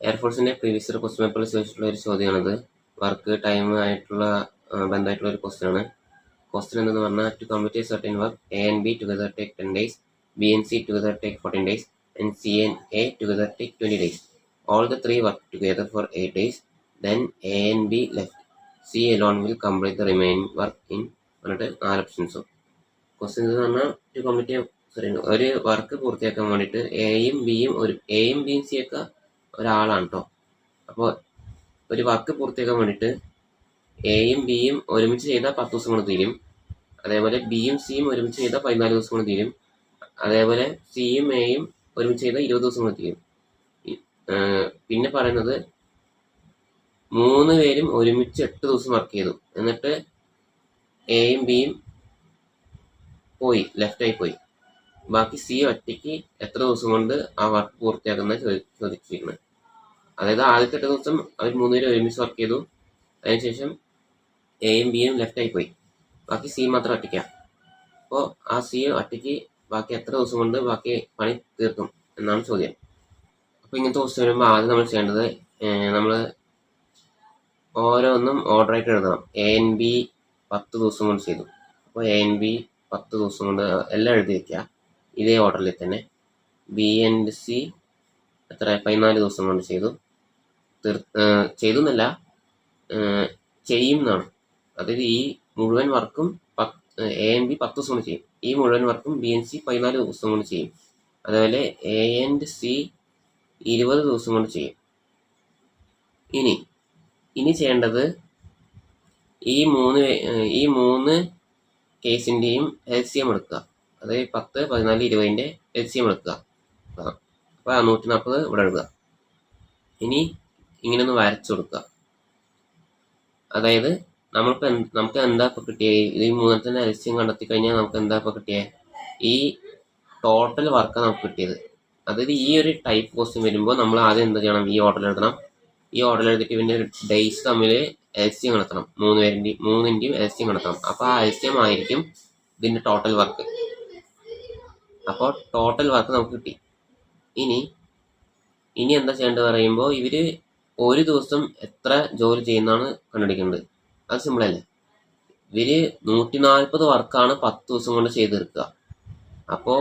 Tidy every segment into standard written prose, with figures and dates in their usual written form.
എയർഫോഴ്സിന്റെ previous year question പേപ്പറിൽ ചോദിച്ചിട്ടുള്ള ഒരു ചോദ്യമാണിത്. വർക്ക് ടൈം ആയിട്ടുള്ള ബന്ധമായിട്ടുള്ള ഒരു ക്വസ്റ്റ്യൻ ആണ്. ക്വസ്റ്റ്യൻ എന്തെന്ന് പറഞ്ഞാൽ to complete a certain work A and B together take 10 days, B and C together take 14 days, and C and A together take 20 days. All the three work together for 8 days. Then A and B left. C alone will complete the remaining work in പറഞ്ഞിട്ട് 4 ഓപ്ഷൻസും. Question എന്ന് പറഞ്ഞാൽ to complete ഒരു work പൂർത്തിയാക്കാൻ വേണ്ടിയിട്ട് എയും ബിയും C ഒക്കെ ഒരാളാണ് കേട്ടോ. അപ്പോൾ ഒരു വർക്ക് പൂർത്തിയാക്കാൻ വേണ്ടിയിട്ട് എയും ബിയും ഒരുമിച്ച് ചെയ്താൽ 10 ദിവസം കൊണ്ട് തീരും. അതേപോലെ ബിയും സിയും ഒരുമിച്ച് ചെയ്താൽ 14 ദിവസം കൊണ്ട് തീരും. അതേപോലെ സിയും എയും ഒരുമിച്ച് ചെയ്താൽ 20 ദിവസം കൊണ്ട് തീരും. പിന്നെ പറയുന്നത് 3 പേരും ഒരുമിച്ച് 8 ദിവസം വർക്ക് ചെയ്തു. എന്നിട്ട് എയും ബിയും പോയി, ലെഫ്റ്റായി പോയി. ബാക്കി സി ഒറ്റയ്ക്ക് എത്ര ദിവസം കൊണ്ട് ആ വർക്ക് പൂർത്തിയാക്കുന്ന ചോദിച്ചിരിക്കുന്നത്. അതായത് ആദ്യത്തെ 8 ദിവസം അവർ 3 പേരും ഒരുമിച്ച് വർക്ക് ചെയ്തു. അതിനുശേഷം എയും ബിയും ലെഫ്റ്റായി പോയി, ബാക്കി സി മാത്രം ഒറ്റയ്ക്കാണ്. അപ്പോൾ ആ സി ഒറ്റയ്ക്ക് ബാക്കി എത്ര ദിവസം കൊണ്ട് ബാക്കി പണി തീർക്കും എന്നാണ് ചോദ്യം. അപ്പോൾ ഇങ്ങനത്തെ ക്വസ്റ്റ്യൻ വരുമ്പോൾ ആദ്യം നമ്മൾ ചെയ്യേണ്ടത് നമ്മൾ ഓരോന്നും ഓർഡറായിട്ട് എഴുതണം. എ എൻ ബി 10 ദിവസം കൊണ്ട് ചെയ്തു. അപ്പോൾ എ എൻ ബി 10 ദിവസം കൊണ്ട് എല്ലാം എഴുതി വയ്ക്കുക ഇതേ ഓർഡറിൽ തന്നെ. ബി ആൻഡ് സി 14 ദിവസം കൊണ്ട് ചെയ്തു എന്നല്ല, ചെയ്യും എന്നാണ്. അതായത് ഈ മുഴുവൻ വർക്കും എ എൻ ബി 10 ദിവസം കൊണ്ട് ചെയ്യും. ഈ മുഴുവൻ വർക്കും ബി ആൻഡ് സി 14 ദിവസം കൊണ്ട് ചെയ്യും. അതേപോലെ എ ആൻഡ് സി 20 ദിവസം കൊണ്ട് ചെയ്യും. ഇനി ചെയ്യേണ്ടത് ഈ മൂന്ന് കേസിൻ്റെയും LCM എടുക്കുക. അതായത് 10, 14, 20ൻ്റെ LCM എടുക്കുക. അപ്പോൾ 140 ഇവിടെ എഴുതുക. ഇനി ഇങ്ങനെ ഒന്ന് വരച്ചു കൊടുക്കുക. അതായത് നമുക്ക് എന്താ ഇപ്പോൾ കിട്ടിയത്, ഈ മൂന്നത്തിൻ്റെ LCM കണ്ടെത്തി കഴിഞ്ഞാൽ നമുക്ക് എന്താ ഇപ്പോൾ കിട്ടിയത്, ഈ ടോട്ടൽ വർക്കാണ് നമുക്ക് കിട്ടിയത്. അതായത് ഈ ഒരു ടൈപ്പ് ക്വസ്റ്റ്യൻ വരുമ്പോൾ നമ്മൾ ആദ്യം എന്താ ചെയ്യണം, ഈ ഓർഡർ എഴുതണം. ഈ ഓർഡർ എഴുതിയിട്ട് പിന്നെ ഡേയ്സ് തമ്മിൽ LCM കണ്ടെത്തണം. മൂന്നിൻ്റെയും LCM കണ്ടെത്തണം. അപ്പോൾ ആ LCM ആയിരിക്കും ഇതിൻ്റെ ടോട്ടൽ വർക്ക്. അപ്പോൾ ടോട്ടൽ വർക്ക് നമുക്ക് കിട്ടി. ഇനി എന്താ ചെയ്യേണ്ടത് പറയുമ്പോൾ ഇവർ ഒരു ദിവസം എത്ര ജോലി ചെയ്യുന്നതാണ് കണ്ടുപിടിക്കേണ്ടത്. അത് സിമ്പിളല്ലേ. ഇവർ 140 വർക്കാണ് 10 ദിവസം കൊണ്ട് ചെയ്ത് തീർക്കുക. അപ്പോൾ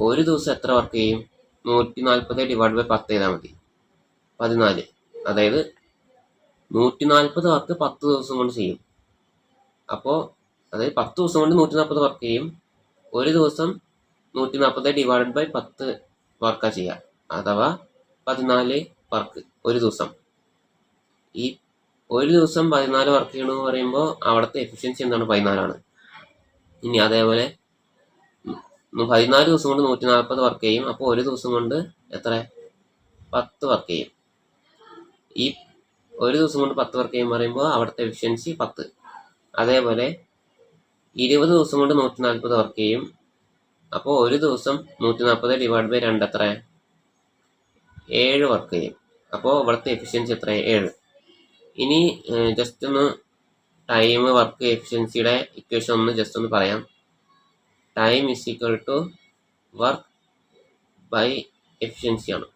ഒരു ദിവസം എത്ര വർക്ക് ചെയ്യും, 140 ഡിവൈഡ് ബൈ 10 ചെയ്താൽ മതി, 14. അതായത് 140 വർക്ക് 10 ദിവസം കൊണ്ട് ചെയ്യും. അപ്പോൾ അതായത് 10 ദിവസം കൊണ്ട് 140 വർക്ക് ചെയ്യും. ഒരു ദിവസം 140 ഡിവൈഡ് ബൈ 10 വർക്കാണ് ചെയ്യുക, അഥവാ 14 വർക്ക് ഒരു ദിവസം. ഈ ഒരു ദിവസം 14 വർക്ക് ചെയ്യണമെന്ന് പറയുമ്പോൾ അവിടുത്തെ എഫിഷ്യൻസി എന്താണ്, 14 ആണ്. ഇനി അതേപോലെ 14 ദിവസം കൊണ്ട് 140 വർക്ക് ചെയ്യും. അപ്പോൾ ഒരു ദിവസം കൊണ്ട് എത്ര, 10 വർക്ക് ചെയ്യും. ഈ ഒരു ദിവസം കൊണ്ട് 10 വർക്ക് ചെയ്യും പറയുമ്പോൾ അവിടുത്തെ എഫിഷ്യൻസി 10. അതേപോലെ 20 ദിവസം കൊണ്ട് 140 വർക്ക് ചെയ്യും. അപ്പോൾ ഒരു ദിവസം 140 ഡിവൈഡ് ബൈ 2 എത്ര, 7 വർക്ക് ചെയ്യും. അപ്പോൾ ഇവിടുത്തെ എഫിഷ്യൻസി എത്ര, 7. ഇനി ജസ്റ്റ് ഒന്ന് ടൈം വർക്ക് എഫിഷ്യൻസിയുടെ ഇക്വേഷൻ ജസ്റ്റ് ഒന്ന് പറയാം. Time is equal to work by efficiency ആണ്.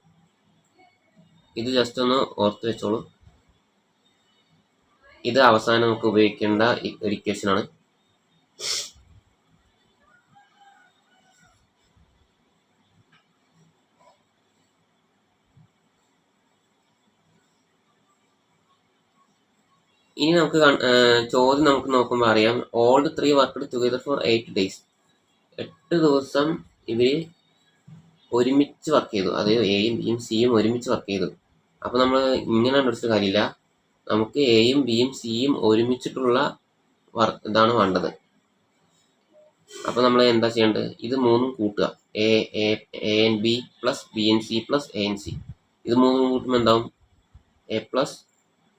ഇത് ജസ്റ്റ് ഒന്ന് ഓർത്ത് വെച്ചോളൂ. ഇത് അവസാനം നമുക്ക് ഉപയോഗിക്കേണ്ട ഒരു ഇക്വേഷൻ ആണ്. ഇനി നമുക്ക് ചോദ്യം നമുക്ക് നോക്കുമ്പോൾ അറിയാം, all the 3 worked together for 8 days. 8 ദിവസം ഇവർ ഒരുമിച്ച് വർക്ക് ചെയ്തു. അതായത് എയും ബിയും സിയും ഒരുമിച്ച് വർക്ക് ചെയ്തു. അപ്പോൾ നമ്മൾ ഇങ്ങനെ കണ്ടുപിടിച്ച കാര്യമില്ല, നമുക്ക് എയും ബിയും സിയും ഒരുമിച്ചിട്ടുള്ള വർക്ക് ഇതാണ് വേണ്ടത്. അപ്പോൾ നമ്മൾ എന്താ ചെയ്യേണ്ടത്, ഇത് മൂന്നും കൂട്ടുക. A and B plus B and C plus A and C. ഇത് മൂന്നും കൂട്ടുമ്പോൾ എന്താവും, എ പ്ലസ്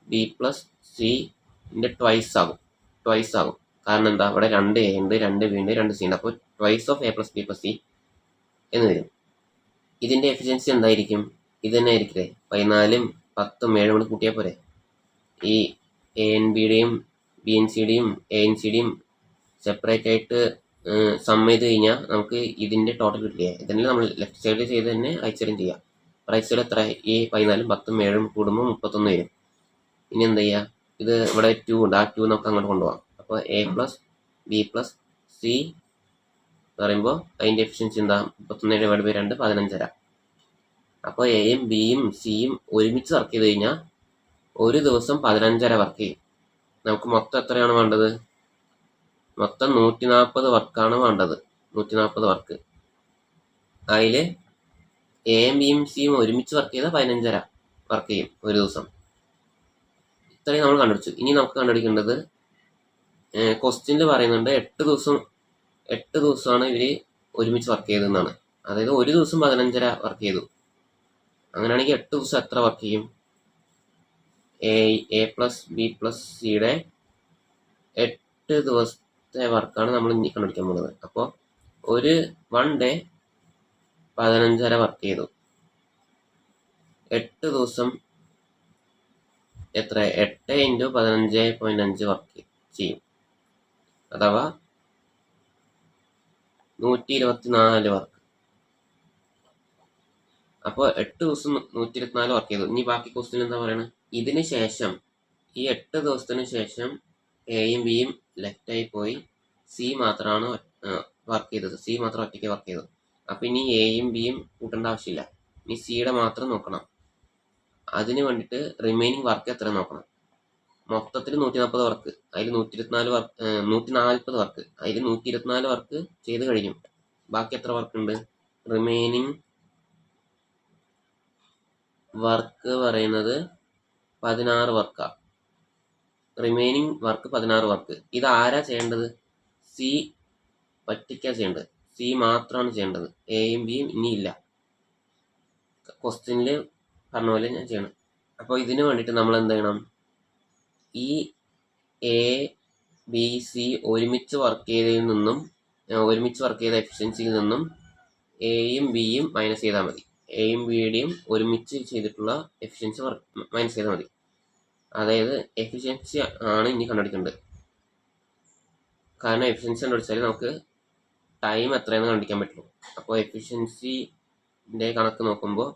ബി പ്ലസ് സിൻ്റെ ട്വൈസ് ആകും. കാരണം എന്താ, ഇവിടെ 2 എ ഉണ്ട്, 2 ബി ഉണ്ട്, 2 സി ഉണ്ട്. അപ്പോൾ twice of A plus B plus C എന്ന് വരും. ഇതിൻ്റെ എഫിഷ്യൻസി എന്തായിരിക്കും, ഇത് തന്നെ ആയിരിക്കില്ലേ, 14ഉം 10ഉം 7 കൂടി കൂട്ടിയാൽ പോരെ. ഈ എ എൻ ബിയുടെയും ബി എൻ സിയുടെയും എ എൻ സിയുടെയും സെപ്പറേറ്റ് ആയിട്ട് സം ചെയ്ത് കഴിഞ്ഞാൽ നമുക്ക് ഇതിൻ്റെ ടോട്ടൽ കിട്ടില്ലേ. ഇതന്നെ നമ്മൾ ലെഫ്റ്റ് സൈഡിൽ ചെയ്ത് തന്നെ റൈറ്റ് സൈഡിൽ ചെയ്യാം. പ്രൈസുകൾ എത്ര? ഈ 14 10 7 കൂടുമ്പോൾ 31 വരും. ഇനി എന്ത് ചെയ്യുക? ഇത് ഇവിടെ 2 ഉണ്ട്, ആ 2 നമുക്ക് അങ്ങോട്ട് കൊണ്ടുപോകാം. അപ്പോൾ A + B + C എന്ന് പറയുമ്പോൾ അതിൻ്റെ എഫിഷ്യൻസി എന്താ? 31/2 15.5. അപ്പോൾ എയും ബിയും സിയും ഒരുമിച്ച് വർക്ക് ചെയ്ത് കഴിഞ്ഞാൽ ഒരു ദിവസം 15.5 വർക്ക് ചെയ്യും. നമുക്ക് മൊത്തം എത്രയാണ് വേണ്ടത്? മൊത്തം 140 വർക്കാണ് വേണ്ടത്. 140 വർക്ക്. അതിൽ എയും ബിയും സിയും ഒരുമിച്ച് വർക്ക് ചെയ്താൽ 15.5 വർക്ക് ചെയ്യും ഒരു ദിവസം. ഇത്രയും നമ്മൾ കണ്ടുപിടിച്ചു. ഇനി നമുക്ക് കണ്ടുപിടിക്കേണ്ടത് ക്വസ്റ്റ്യനിൽ പറയുന്നുണ്ട് 8 ദിവസമാണ് ഇവർ ഒരുമിച്ച് വർക്ക് ചെയ്തതെന്നാണ്. അതായത് ഒരു ദിവസം 15.5 വർക്ക് ചെയ്തു. അങ്ങനെയാണെങ്കിൽ 8 ദിവസം എത്ര വർക്ക് ചെയ്യും? A + B + സിയുടെ 8 ദിവസത്തെ വർക്കാണ് നമ്മൾ ഇനി കണ്ടുപിടിക്കാൻ പോകുന്നത്. അപ്പോൾ ഒരു 1 ഡേ 15.5 വർക്ക് ചെയ്തു. 8 ദിവസം എത്ര? 8 × 15.5 വർക്ക് ചെയ്യും. അഥവാ 124 വർക്ക്. അപ്പോൾ 8 ദിവസം 124 വർക്ക് ചെയ്തു. ഇനി ബാക്കി ക്വസ്റ്റ്യൻ എന്താ പറയുന്നത്? ഇതിന് ശേഷം ഈ 8 ദിവസത്തിന് ശേഷം എയും ബിയും ലെഫ്റ്റായി പോയി, സി മാത്രമാണ് വർക്ക് ചെയ്തത്. സി മാത്രം ഒറ്റയ്ക്ക് വർക്ക് ചെയ്തത്. അപ്പം ഇനി എയും ബിയും കൂട്ടേണ്ട ആവശ്യമില്ല. ഇനി സിയുടെ മാത്രം നോക്കണം. അതിന് വേണ്ടിയിട്ട് റിമൈനിങ് വർക്ക് എത്ര നോക്കണം. മൊത്തത്തിൽ 140 വർക്ക്, അതിൽ 140 വർക്ക്, അതിൽ 124 വർക്ക് ചെയ്ത് കഴിഞ്ഞു. ബാക്കി എത്ര വർക്ക് ഉണ്ട്? റിമൈനിങ് വർക്ക് പറയുന്നത് 16 വർക്കാണ്. Remaining work 16 work. ഇത് ആരാ ചെയ്യേണ്ടത്? സി ഒറ്റയ്ക്കാണ് ചെയ്യേണ്ടത്. സി മാത്രമാണ് ചെയ്യേണ്ടത്. എയും ബിയും ഇനിയില്ല. ക്വസ്റ്റ്യനിൽ പറഞ്ഞ പോലെ ഞാൻ ചെയ്യണം. അപ്പോൾ ഇതിന് വേണ്ടിയിട്ട് നമ്മൾ എന്ത് ചെയ്യണം? ഈ എ ബി സി ഒരുമിച്ച് വർക്ക് ചെയ്ത എഫിഷ്യൻസിയിൽ നിന്നും എയും ബിയും മൈനസ് ചെയ്താൽ മതി. എയും ബിയുടെയും ഒരുമിച്ച് ചെയ്തിട്ടുള്ള എഫിഷ്യൻസി മൈനസ് ചെയ്താൽ മതി. അതായത് എഫിഷ്യൻസി ആണ് ഇനി കണ്ടുപിടിക്കേണ്ടത്. കാരണം എഫിഷ്യൻസി കണ്ടുപിടിച്ചാൽ നമുക്ക് ടൈം എത്രയെന്ന് കണ്ടുപിടിക്കാൻ പറ്റുള്ളൂ. അപ്പോൾ എഫിഷ്യൻസിൻ്റെ കണക്ക് നോക്കുമ്പോൾ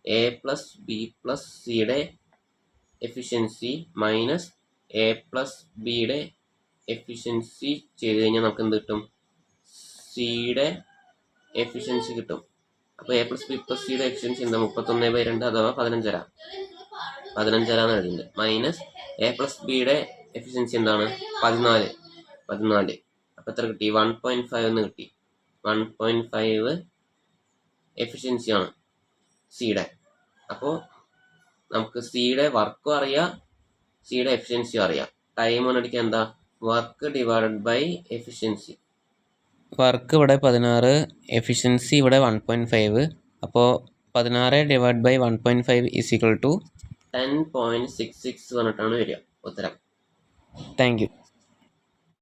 A + B + സിയുടെ എഫിഷ്യൻസി മൈനസ് A + ബിയുടെ എഫിഷ്യൻസി ചെയ്ത് കഴിഞ്ഞാൽ നമുക്ക് എന്ത് കിട്ടും? സിയുടെ എഫിഷ്യൻസി കിട്ടും. അപ്പോൾ A + B + സിയുടെ എഫിഷ്യൻസി എന്താ? 31/2 അഥവാ 15.5 എഴുതുന്നത്. മൈനസ് A + ബിയുടെ എഫിഷ്യൻസി എന്താണ്? 14. അപ്പോൾ എത്ര കിട്ടി? 1.5 എന്ന് കിട്ടി. 1.5 എഫിഷ്യൻസിയാണ് സിയുടെ. അപ്പോൾ നമുക്ക് സിയുടെ വർക്കും അറിയാം, സിയുടെ എഫിഷ്യൻസിയും അറിയാം. ടൈം കണ്ടുപിടിക്കാൻ എന്താ? Work divided by efficiency. Work ഇവിടെ 16, എഫിഷ്യൻസി ഇവിടെ 1.5. അപ്പോൾ 16 / 1.5 = 10.66 പറഞ്ഞിട്ടാണ് വരിക ഉത്തരം. Thank you.